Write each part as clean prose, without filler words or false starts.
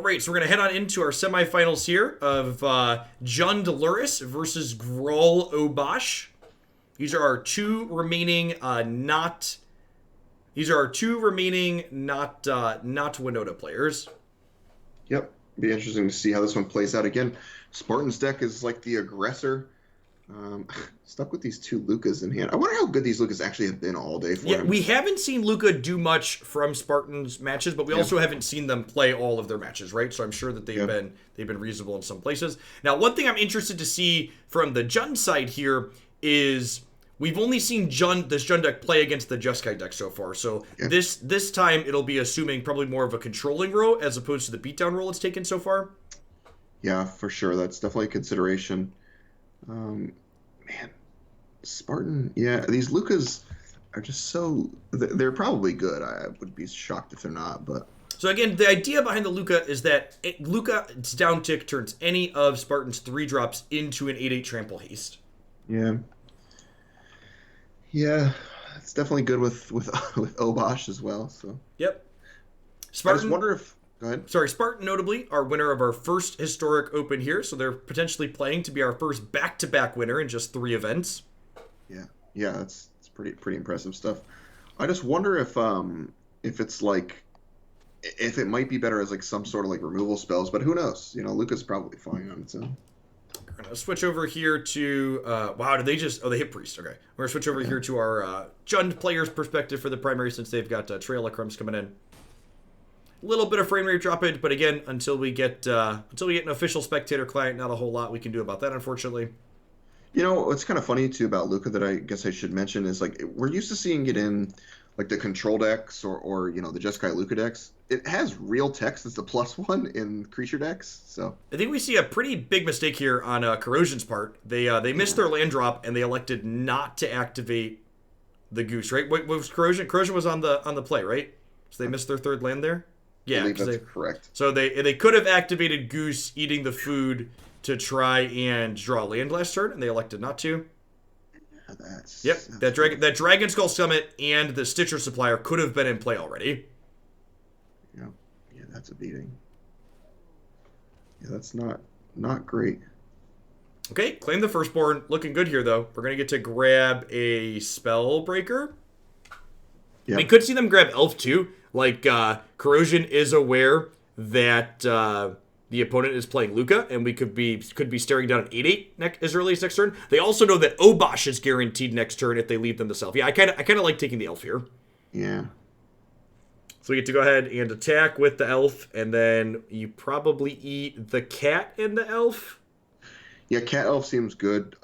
right, so we're going to head on into our semifinals here of Jund Lurrus versus Gruul Obosh. These are our two remaining not Winota players. Yep. Be interesting to see how this one plays out. Again, Spartan's deck is like the aggressor. Stuck with these two Lukkas in hand. I wonder how good these Lukkas actually have been all day for him. We haven't seen Lukka do much from Spartan's matches, but we also haven't seen them play all of their matches, right? So I'm sure that they've been reasonable in some places. Now, one thing I'm interested to see from the Jund side here is we've only seen this Jund deck play against the Jeskai deck so far. So this time it'll be assuming probably more of a controlling role as opposed to the beatdown role it's taken so far. Yeah, for sure. That's definitely a consideration. Man, Spartan, these Lukkas are just so... They're probably good. I would be shocked if they're not, but... So again, the idea behind the Lukka is that Lukka's down tick turns any of Spartan's 3-drops into an 8/8 trample haste. Yeah. Yeah, it's definitely good with Obosh as well, so... Yep. Spartan, I just wonder if... Go ahead. Sorry, Spartan notably are winner of our first historic open here, so they're potentially playing to be our first back-to-back winner in just 3 events. Yeah, that's pretty impressive stuff. I just wonder if it's like if it might be better as like some sort of like removal spells, but who knows? Lukka's probably fine on its own. We're gonna switch over here to wow, did they just they hit Priest? Okay, we're gonna switch over here to our Jund players' perspective for the primary since they've got Trail of Crumbs coming in. Little bit of frame rate droppage, but again, until we get an official spectator client, not a whole lot we can do about that, unfortunately. What's kind of funny too about Lukka that I guess I should mention is like we're used to seeing it in like the control decks or the Jeskai Lukka decks. It has real text as the +1 in creature decks, so I think we see a pretty big mistake here on Corrosion's part. They missed their land drop and they elected not to activate the Goose, right? What was Corrosion? Corrosion was on the play, right? So they missed their 3rd land there. Yeah, I believe that's correct. So they could have activated Goose eating the food to try and draw a land last turn, and they elected not to. Yeah, that Dragonskull Summit and the Stitcher Supplier could have been in play already. Yeah, that's a beating. Yeah, that's not great. Okay, Claim the Firstborn. Looking good here, though. We're going to get to grab a Spellbreaker. Yeah. We could see them grab Elf, too. Like, Corrosion is aware that the opponent is playing Lukka, and we could be staring down an 8/8 as early as next turn. They also know that Obosh is guaranteed next turn if they leave them the self. Yeah, I kind of like taking the Elf here. Yeah. So we get to go ahead and attack with the Elf, and then you probably eat the cat and the Elf. Yeah, cat Elf seems good.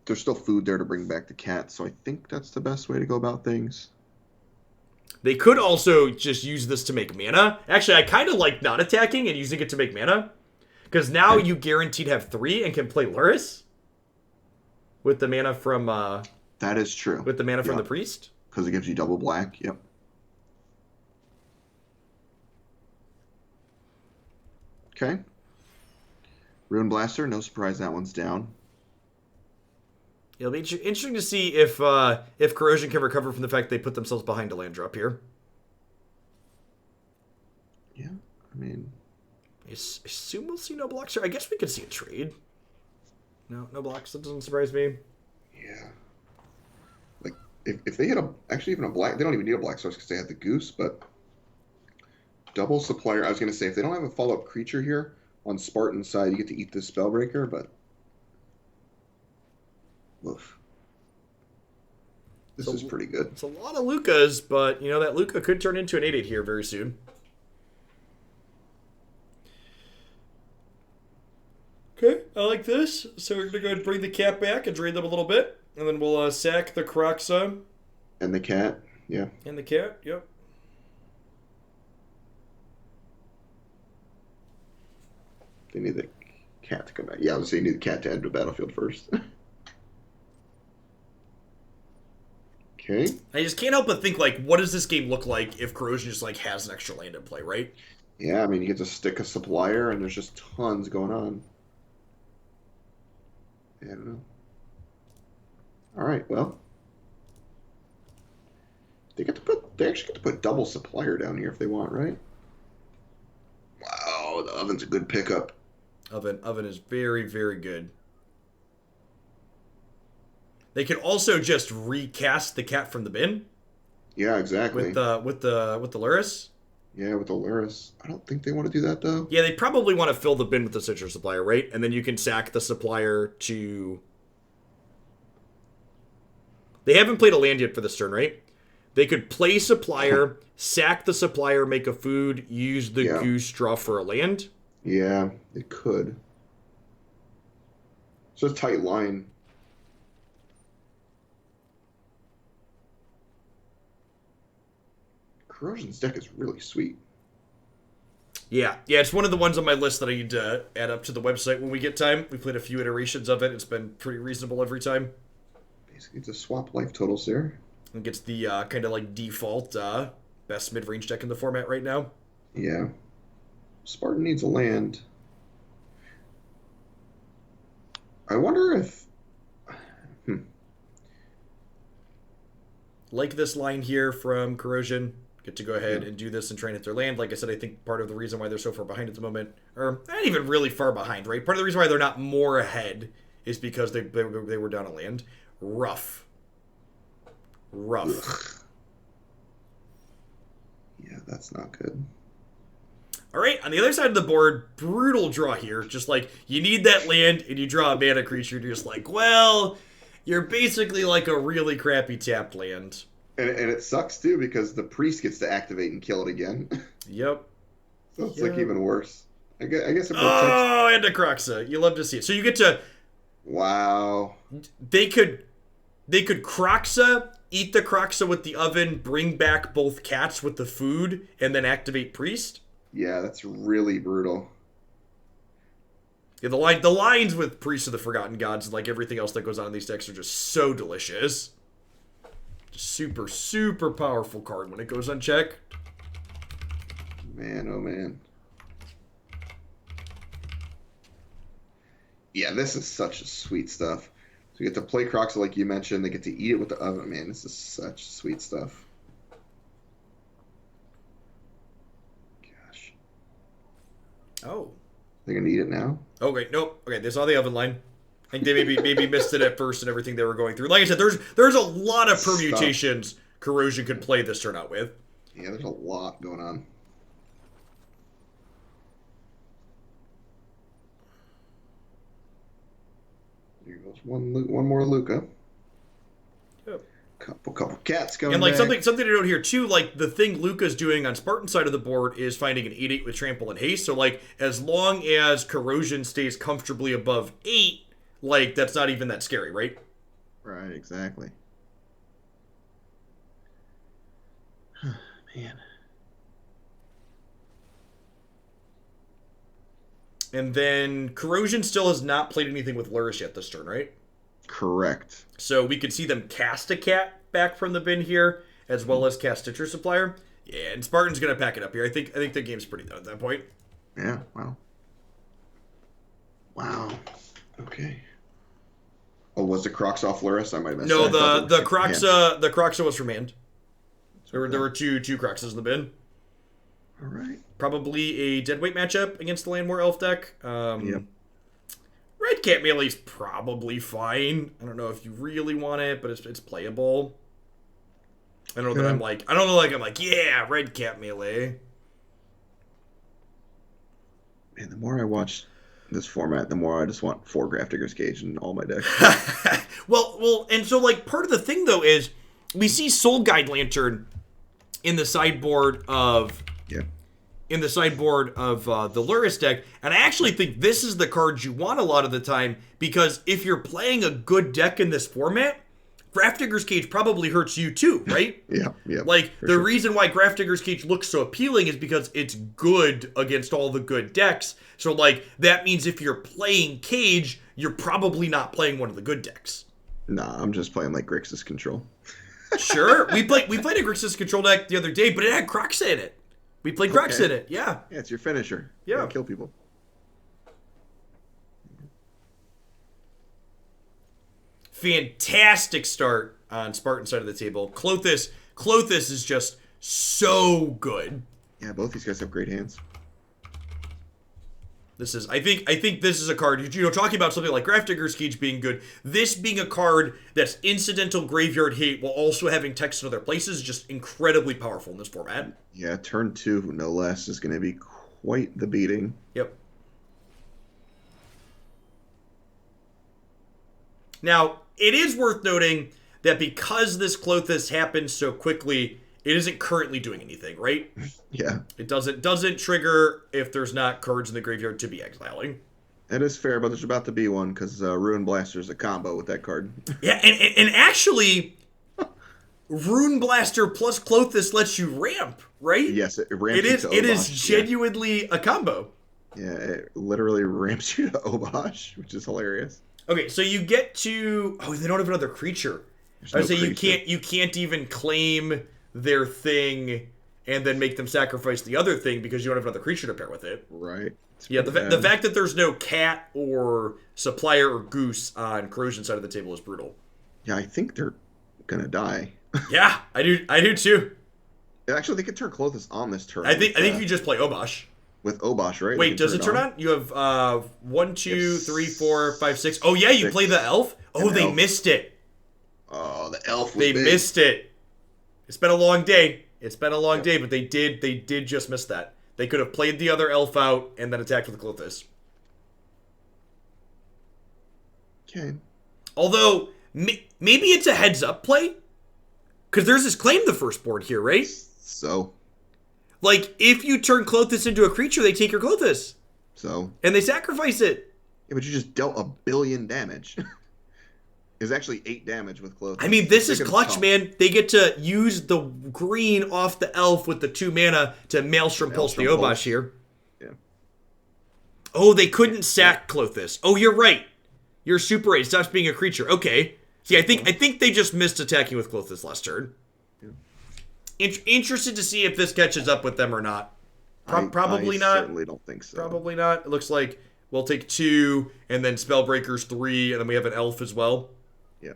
There's still food there to bring back the cat, so I think that's the best way to go about things. They could also just use this to make mana. Actually, I kind of like not attacking and using it to make mana. Because now you guaranteed have 3 and can play Lurrus. With the mana from... that is true. With the mana from the Priest. Because it gives you double black, yep. Okay. Ruinblaster, no surprise that one's down. It'll be interesting to see if Corrosion can recover from the fact they put themselves behind a land drop here. Yeah, I mean... I assume we'll see no blocks here. I guess we could see a trade. No blocks. That doesn't surprise me. Yeah. Like, if they hit even a black... They don't even need a black source because they had the Goose, but... Double Supplier... I was going to say, if they don't have a follow-up creature here, on Spartan's side, you get to eat this Spellbreaker, but... Oof. This is pretty good. It's a lot of Lukkas, but, that Lukka could turn into an 8/8 here very soon. Okay, I like this. So we're going to go ahead and bring the cat back and drain them a little bit. And then we'll sack the Kroxa. And the cat, yeah. And the cat, yep. They need the cat to come back. Yeah, I was saying you need the cat to enter the battlefield first. Okay. I just can't help but think, what does this game look like if Corrosion just, has an extra land in play, right? Yeah, I mean, you get to stick a Supplier, and there's just tons going on. Yeah, I don't know. All right, well. They actually get to put double Supplier down here if they want, right? Wow, Oven's a good pickup. Oven is very, very good. They could also just recast the cat from the bin. Yeah, exactly. With the Lurrus. Yeah, with the Lurrus. I don't think they want to do that, though. Yeah, they probably want to fill the bin with the Citrus Supplier, right? And then you can sack the Supplier to... They haven't played a land yet for this turn, right? They could play Supplier, sack the Supplier, make a food, use the Goose, draw for a land. Yeah, it could. It's a tight line. Corrosion's deck is really sweet. Yeah, it's one of the ones on my list that I need to add up to the website when we get time. We played a few iterations of it. It's been pretty reasonable every time. Basically, it's a swap life totals there. It gets the kind of like default best mid-range deck in the format right now. Yeah. Spartan needs a land. I wonder if... Like this line here from Corrosion. Get to go ahead and do this and try and hit their land. Like I said, I think part of the reason why they're so far behind at the moment, or not even really far behind, right? Part of the reason why they're not more ahead is because they were down a land. Rough. Ugh. Yeah, that's not good. All right, on the other side of the board, brutal draw here. Just like, you need that land, and you draw a mana creature, and you're just like, well, you're basically like a really crappy tapped land. And it sucks, too, because the priest gets to activate and kill it again. Yep. So it's like even worse. I guess it protects... Oh, and a Kroxa. You love to see it. So you get to... Wow. They could Kroxa, eat the Kroxa with the oven, bring back both cats with the food, and then activate priest. Yeah, that's really brutal. Yeah, the lines with Priest of the Forgotten Gods and like everything else that goes on in these decks are just so delicious. Just super, super powerful card when it goes unchecked. Man, oh man. Yeah, this is such sweet stuff. So you get to play Kroxa like you mentioned. They get to eat it with the oven. Man, this is such sweet stuff. Gosh. Oh. They're going to eat it now? Oh, wait, nope. Okay, they saw the oven line. I think they maybe missed it at first and everything they were going through. Like I said, there's a lot of permutations Corrosion could play this turn out with. Yeah, there's a lot going on. Here goes one more Lukka. Yep. Couple cats going. And like back. something to note here too, like the thing Lukka's doing on Spartan's side of the board is finding an 8/8 with trample and haste. So like as long as Corrosion stays comfortably above 8, like that's not even that scary, right? Right, exactly. Man. And then Corrosion still has not played anything with Lurrus yet this turn, right? Correct. So we could see them cast a cat back from the bin here, as well as cast Stitcher Supplier. Yeah, and Spartan's gonna pack it up here. I think the game's pretty done at that point. Yeah. Wow. Wow. Okay. Oh, was the Kroxa off Lurrus? I might have missed No, that. the Kroxa was from hand. There were two Kroxas in the bin. All right. Probably a deadweight matchup against the Llanowar Elf deck. Yep. Redcap Melee's probably fine. I don't know if you really want it, but it's playable. I don't know that I'm like, yeah, Redcap Melee. Man, the more I watch this format, the more I just want 4 Grafdigger's Cage in all my decks. well, and so like part of the thing though is we see Soul Guide Lantern in the sideboard of the Lurrus deck, and I actually think this is the card you want a lot of the time, because if you're playing a good deck in this format, Grafdigger's Cage probably hurts you too, right? Yeah. Like, the reason why Grafdigger's Cage looks so appealing is because it's good against all the good decks. So, like, that means if you're playing Cage, you're probably not playing one of the good decks. Nah, I'm just playing like Grixis Control. Sure. We played a Grixis Control deck the other day, but it had Kroxa in it. We played Kroxa in it, yeah. Yeah, it's your finisher. Yeah. Kill people. Fantastic start on Spartan side of the table. Klothys is just so good. Yeah, both these guys have great hands. I think this is a card, you know, talking about something like Grafdigger's Cage being good, this being a card that's incidental graveyard hate while also having text in other places is just incredibly powerful in this format. Yeah, turn 2, no less, is going to be quite the beating. Yep. Now, it is worth noting that because this Klothys happened so quickly, it isn't currently doing anything, right? Yeah. It doesn't trigger if there's not cards in the graveyard to be exiling. It is fair, but there's about to be one because Ruinblaster is a combo with that card. Yeah, and actually, Ruinblaster plus Klothys lets you ramp, right? Yes, it ramps you to Obosh. It is genuinely a combo. Yeah, it literally ramps you to Obosh, which is hilarious. Okay, so you get to... Oh, they don't have another creature. I would say you can't even claim their thing and then make them sacrifice the other thing because you don't have another creature to pair with it. Right. Yeah, the fact that there's no cat or supplier or goose on corrosion side of the table is brutal. Yeah, I think they're gonna die. Yeah, I do too. Actually, they could turn Klothys on this turn. I think you just play Obosh. With Obosh, right? Wait, does it turn on? You have 1, 2, 3, 4, 5, 6. Oh yeah, you play the elf? Oh, they missed it. Oh, the elf was They big. missed it. It's been a long day. But they did just miss that. They could have played the other elf out and then attacked with Klothys. Okay. Although, maybe it's a heads-up play? Because there's this Claim the Firstborn here, right? So? Like, if you turn Klothys into a creature, they take your Klothys. So? And they sacrifice it. Yeah, but you just dealt 1 billion damage. It's actually 8 damage with Klothys. I mean, this is clutch, man. They get to use the green off the elf with the 2 mana to Maelstrom Pulse the Obosh here. Yeah. Oh, they couldn't sack Klothys. Oh, you're right. You're Super 8. Stops being a creature. Okay. See, I think they just missed attacking with Klothys last turn. Yeah. Interested to see if this catches up with them or not. Probably not. I certainly don't think so. Probably not. It looks like we'll take 2, and then Spellbreaker's 3, and then we have an elf as well. Yeah.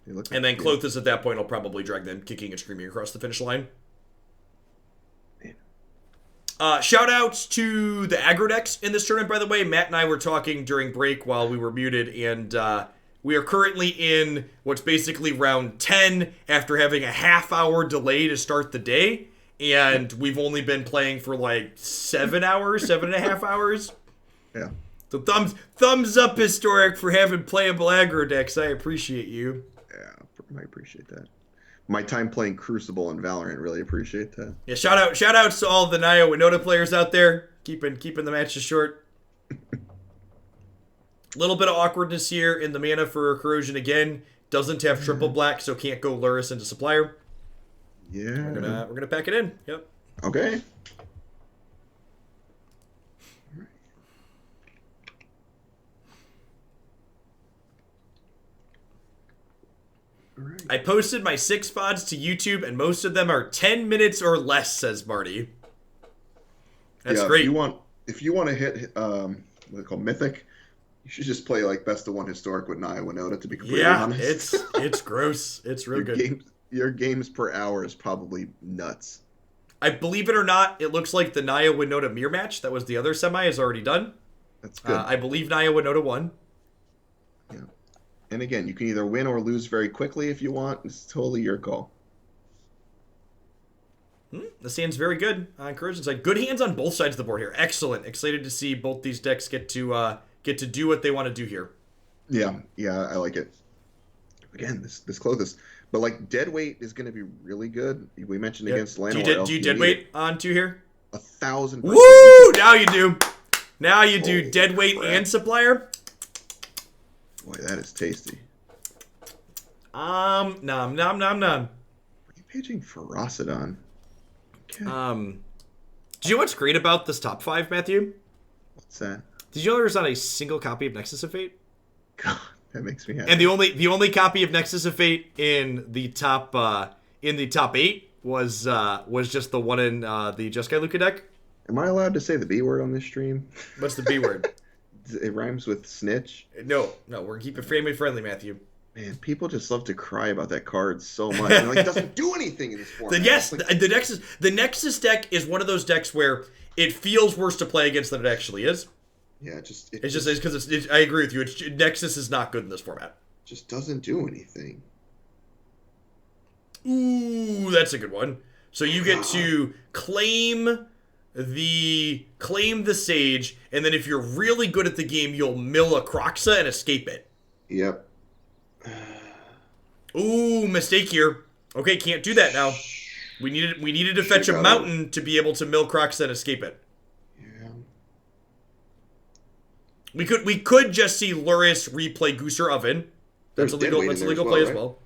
And then Klothys at that point will probably drag them kicking and screaming across the finish line. Shout outs to the aggro decks in this tournament, by the way. Matt and I were talking during break while we were muted, and we are currently in what's basically round 10 after having a half-hour delay to start the day, and we've only been playing for like 7 hours, 7.5 hours. Yeah. So thumbs up, Historic, for having playable aggro decks. I appreciate you. Yeah, I appreciate that. My time playing Crucible and Valorant, really appreciate that. Yeah, shout outs to all the Naya Winota players out there, keeping the matches short. Little bit of awkwardness here in the mana for Corrosion again. Doesn't have triple black, so can't go Lurrus into Supplier. Yeah. We're gonna pack it in. Yep. Okay. I posted my 6 VODs to YouTube, and most of them are 10 minutes or less, says Marty. That's great. If you want to hit what they call Mythic, you should just play like Best of 1 Historic with Naya Winota, to be completely honest. It's gross. It's real good. Your games per hour is probably nuts. I believe it or not, it looks like the Naya Winota mirror match, that was the other semi, is already done. That's good. I believe Naya Winota won. Yeah. And again, you can either win or lose very quickly if you want. It's totally your call. This hand's very good on Corrosion side. Good hands on both sides of the board here. Excellent. Excited to see both these decks get to do what they want to do here. Yeah, I like it. Again, this Klothys. But like Deadweight is going to be really good. We mentioned against Llanowar Elves. Do you Deadweight on 2 here? 1,000%. Woo! Now you do. Now you do Deadweight and Supplier. Boy, that is tasty. Nom nom nom nom. Are you paging Ferocidon? Okay. Do you know what's great about this top 5, Matthew? What's that? Did you know there's not a single copy of Nexus of Fate? God, that makes me happy. And the only copy of Nexus of Fate in the top 8 was just the one in the Jeskai Lukka deck. Am I allowed to say the B word on this stream? What's the B word? It rhymes with snitch. No, we're gonna keep it family friendly, Matthew. Man, people just love to cry about that card so much. And like, it doesn't do anything in this format. Yes, the Nexus deck is one of those decks where it feels worse to play against than it actually is. Yeah, it's because I agree with you. Nexus is not good in this format. Just doesn't do anything. Ooh, that's a good one. So you get to claim the Sage, and then if you're really good at the game, you'll mill a Kroxa and escape it. Yep. Ooh, mistake here. Okay, can't do that now. We needed to fetch a mountain to be able to mill Kroxa and escape it. Yeah. We could just see Lurrus replay Gooser Oven. That's a legal play as well.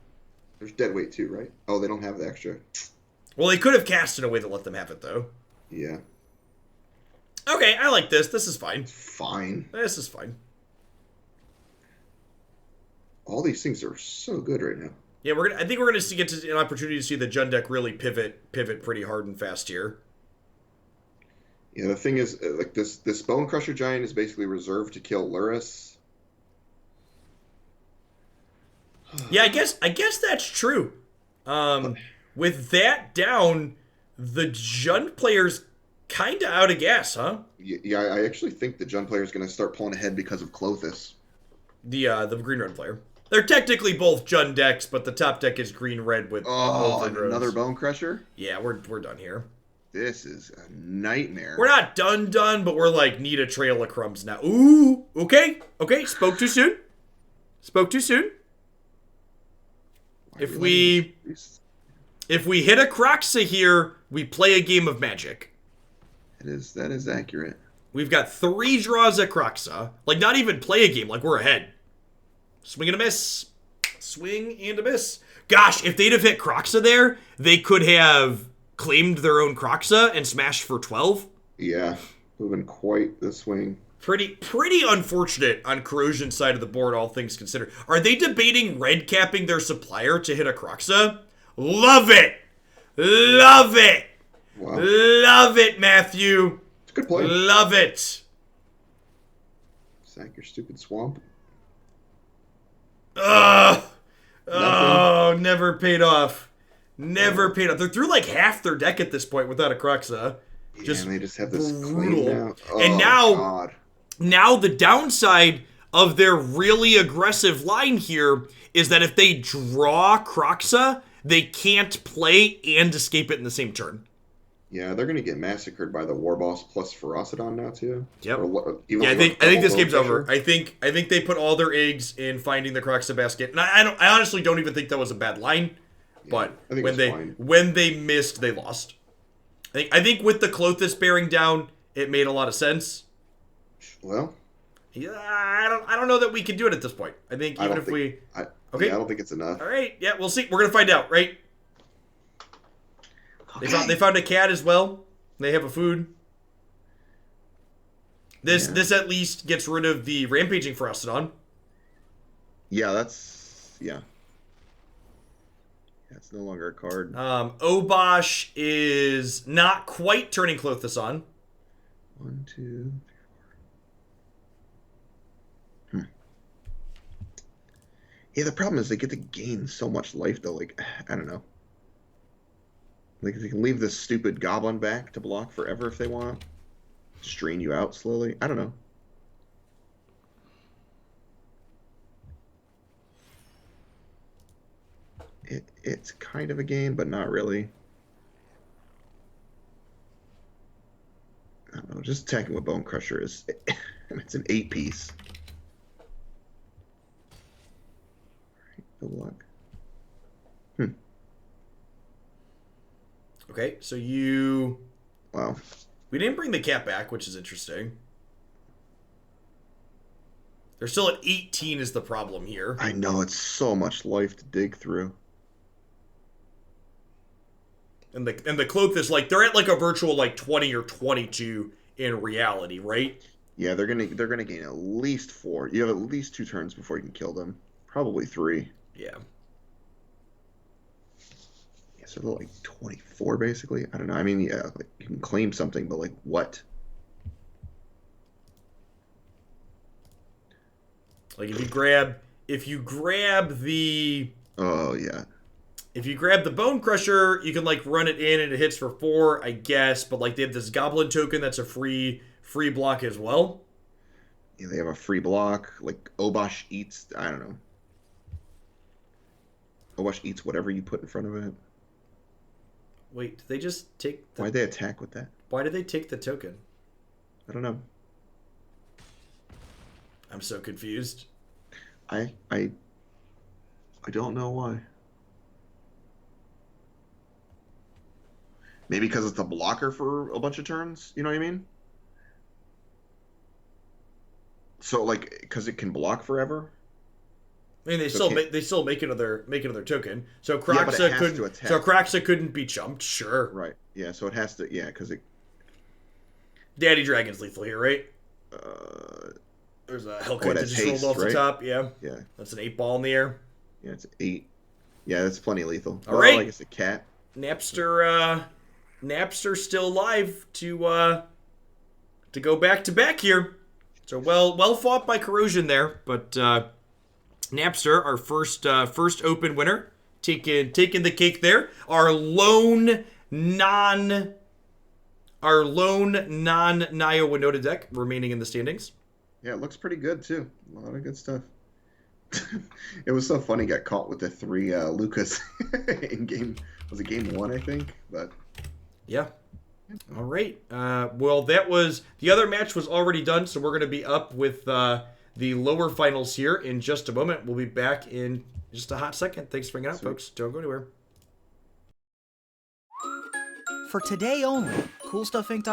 There's dead weight too, right? Oh, they don't have the extra. Well, they could have cast in a way that let them have it though. Yeah. Okay, I like this. This is fine. Fine. This is fine. All these things are so good right now. Yeah, I think we're gonna get to an opportunity to see the Jund deck really pivot pretty hard and fast here. Yeah, the thing is, like this Bonecrusher Giant is basically reserved to kill Lurrus. Yeah, I guess that's true. With that down, the Jund player's kind of out of gas, huh? Yeah, I actually think the Jund player is going to start pulling ahead because of Klothys. The green-red player. They're technically both Jund decks, but the top deck is green-red with another Bonecrusher? Yeah, we're done here. This is a nightmare. We're not done, but we're like, need a Trail of Crumbs now. Ooh, okay. Spoke too soon. If we hit a Kroxa here, we play a game of Magic. That is accurate. We've got 3 draws at Kroxa. Like, not even play a game, like we're ahead. Swing and a miss. Swing and a miss. Gosh, if they'd have hit Kroxa there, they could have claimed their own Kroxa and smashed for 12. Yeah, would have been quite the swing. Pretty unfortunate on Corrosion's side of the board, all things considered. Are they debating red capping their Supplier to hit a Kroxa? Love it! Love it! Wow. Love it, Matthew! It's a good play. Love it! Sack your stupid swamp. Ugh! Oh, never paid off. Never paid off. They're through like half their deck at this point without a Kroxa. Yeah, and they just have this claim now. Oh, and now, God. Now the downside of their really aggressive line here is that if they draw Kroxa, they can't play and escape it in the same turn. Yeah, they're going to get massacred by the Warboss plus Ferocidon now too. Yep. I think this game's over. I think they put all their eggs in finding the Kroxa basket, and I honestly don't even think that was a bad line. Yeah, but when they missed, they lost. I think with the Klothys bearing down, it made a lot of sense. Well, yeah, I don't know that we can do it at this point. I think even if we okay, yeah, I don't think it's enough. All right, yeah, we'll see. We're gonna find out, right? Okay. They found a cat as well. They have a food. This at least gets rid of the rampaging Ferocidon. Yeah, that's it's no longer a card. Obosh is not quite turning Klothys on. 1, 2, 3, 4. Yeah, the problem is they get to gain so much life though. Like, I don't know. Like, they can leave this stupid goblin back to block forever if they want. Just drain you out slowly. I don't know. It's kind of a game, but not really. I don't know. Just attacking with Bonecrusher is... it's an 8-piece. Good luck. Okay, so you... Wow. We didn't bring the cat back, which is interesting. They're still at 18 is the problem here. I know, it's so much life to dig through. And the Klothys, like, they're at like a virtual like 20 or 22 in reality, right? Yeah, they're gonna gain at least 4. You have at least 2 turns before you can kill them. Probably 3. Yeah. So they're like 24, basically. I don't know. I mean, yeah, like you can claim something, but like what? Like if you grab the if you grab the Bonecrusher, you can like run it in and it hits for 4, I guess. But like they have this Goblin token that's a free block as well. Yeah, they have a free block. Like Obosh eats. I don't know. Obosh eats whatever you put in front of it. Wait, did they just take the... Why'd they attack with that? Why did they take the token? I don't know. I'm so confused. I don't know why. Maybe because it's a blocker for a bunch of turns. You know what I mean? So like, because it can block forever. I mean, they still make another token. So Yeah, but it Kroxa has couldn't. to attack. So Kroxa couldn't be jumped. Sure. Right. Yeah. So it has to. Yeah, because it. Daddy Dragon's lethal here, right? Uh, There's a Hellkite that just haste, rolled off right? the top. Yeah. Yeah. That's an 8-ball in the air. Yeah, it's 8. Yeah, that's plenty lethal. All right. I guess a cat. Napster still alive to go back to back here. So well fought by Corrosion there, but Napster, our first open winner, taking the cake there. Our lone non Naya Winota deck remaining in the standings. Yeah, it looks pretty good too. A lot of good stuff. It was so funny. Got caught with the 3 Lukkas in game. Was it game 1? I think, but yeah. All right. Well, the other match was already done, so we're going to be up with the lower finals here in just a moment. We'll be back in just a hot second. Thanks for hanging out, folks. Don't go anywhere. For today only, CoolStuffInc.com